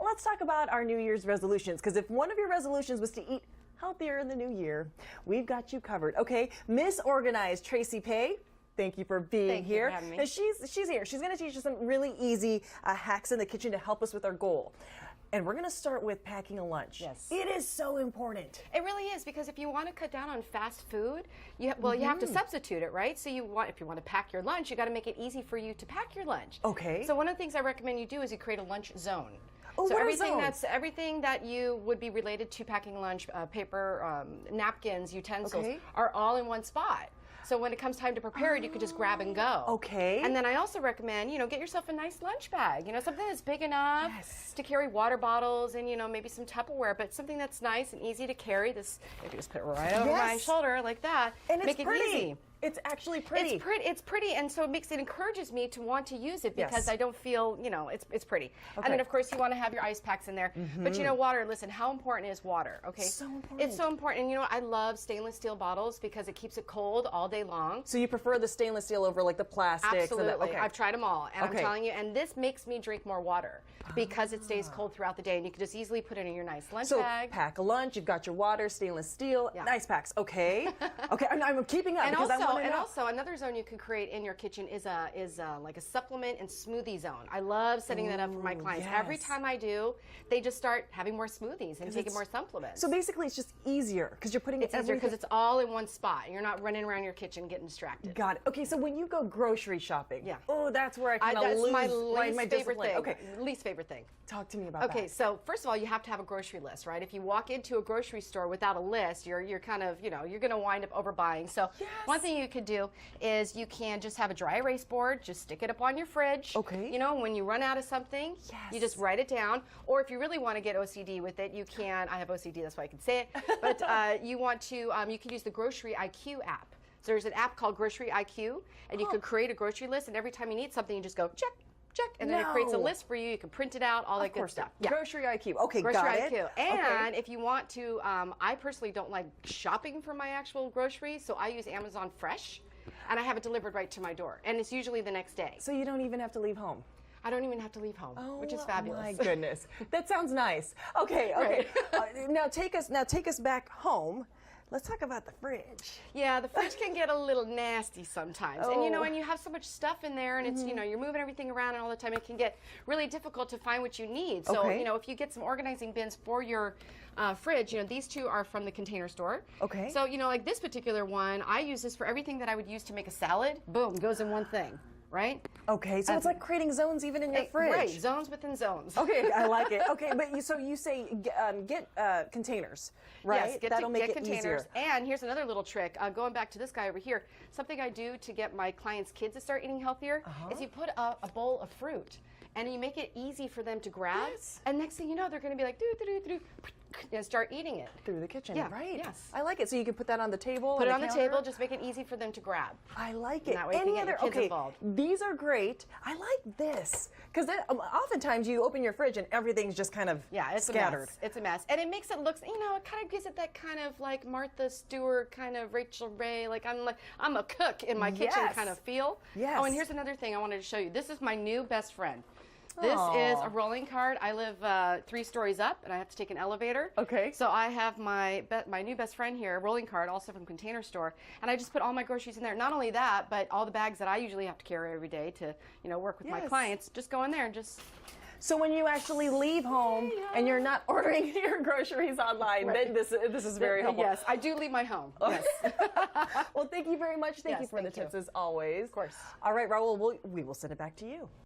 let's talk about our New Year's resolutions, because if one of your resolutions was to eat healthier in the new year, we've got you covered. Okay, Miss Organized Tracy Pay, thank you for being here. Thank you for having me. Now she's here. She's going to teach us some really easy hacks in the kitchen to help us with our goal. And we're going to start with packing a lunch. Yes. It is so important. It really is, because if you want to cut down on fast food, you have to substitute it, right? So if you want to pack your lunch, you got to make it easy for you to pack your lunch. Okay. So one of the things I recommend you do is you create a lunch zone. Oh, so what are everything zones? everything that you would be related to packing lunch, paper, napkins, utensils, Okay. are all in one spot. So when it comes time to prepare it, you could just grab and go. Okay. And then I also recommend, get yourself a nice lunch bag. Something that's big enough to carry water bottles and, maybe some Tupperware, but something that's nice and easy to carry. This, if you just put it right over my shoulder like that, and make it's it easy. It's actually pretty. It's pretty, and so it encourages me to want to use it because Yes. I don't feel, it's pretty. Okay. And then of course you want to have your ice packs in there. But water, listen, how important is water? Okay. So important. It's so important. And I love stainless steel bottles because it keeps it cold all day long. So you prefer the stainless steel over like the plastics? Absolutely. And okay. I've tried them all, and Okay. I'm telling you, and this makes me drink more water because it stays cold throughout the day, and you can just easily put it in your nice lunch So bag. pack a lunch, you've got your water, stainless steel, ice packs. Okay. Okay, I'm keeping up And because I want to know. also another zone you can create in your kitchen is like a supplement and smoothie zone. I love setting that up for my clients. yes. Every time I do, they just start having more smoothies and taking more supplements. So basically it's just easier because you're putting it's easier because it's all in one spot. You're not running around your kitchen getting distracted. Got it. Okay, so when you go grocery shopping, oh, that's where I kind of that's lose my least my favorite discipline. thing. Okay, Least favorite thing. talk to me about that. Okay, so first of all, you have to have a grocery list, right? If you walk into a grocery store without a list, you're kind of, you're going to wind up overbuying. So one thing you could do is you can just have a dry erase board, just stick it up on your fridge. Okay. When you run out of something, you just write it down. Or if you really want to get OCD with it, you can. I have OCD, that's why I can say it. But you can use the Grocery IQ app. So there's an app called Grocery IQ, and you can create a grocery list, and every time you need something, you just go check. Check, and then it creates a list for you. You can print it out, all that good stuff. Yeah. Grocery IQ. Okay, Grocery got IQ. it. And if you want to, I personally don't like shopping for my actual groceries, so I use Amazon Fresh, and I have it delivered right to my door. And it's usually the next day. So you don't even have to leave home. I don't even have to leave home, which is fabulous. My goodness, that sounds nice. Okay, okay. Now take us back home. Let's talk about the fridge. Yeah, the fridge can get a little nasty sometimes. And and you have so much stuff in there, and it's, you're moving everything around and all the time, it can get really difficult to find what you need. So, if you get some organizing bins for your fridge, these two are from the Container Store. Okay. So, like this particular one, I use this for everything that I would use to make a salad. Boom, goes in one thing. Right? Okay, so it's like creating zones even in your fridge. Right, zones within zones. Okay, I like it. Okay, but you say get containers, right? Yes, That'll make get it containers. easier. And here's another little trick. Going back to this guy over here, something I do to get my clients' kids to start eating healthier is you put a bowl of fruit, and you make it easy for them to grab. Yes. And next thing you know, they're going to be like, and start eating it. Through the kitchen, Yeah, right? yes. I like it. So you can put that on the table. Put it on the counter. table, just make it easy for them to grab. I like it. And that way you can get your kids involved. These are great. I like this because oftentimes you open your fridge and everything's just kind of scattered. A mess. It's a mess, and it makes it look, it kind of gives it that kind of like Martha Stewart, kind of Rachel Ray, like I'm a cook in my kitchen kind of feel. Yes. Oh, and here's another thing I wanted to show you. This is my new best friend. This is a rolling cart. I live 3 stories up, and I have to take an elevator. Okay. So I have my new best friend here, a rolling cart, also from Container Store, and I just put all my groceries in there. Not only that, but all the bags that I usually have to carry every day to, work with my clients, just go in there and just. So when you actually leave home and you're not ordering your groceries online, then this is very helpful. Yes, I do leave my home. Yes. Well, thank you very much. Thank you for the tips as always. Of course. All right, Raul, we will send it back to you.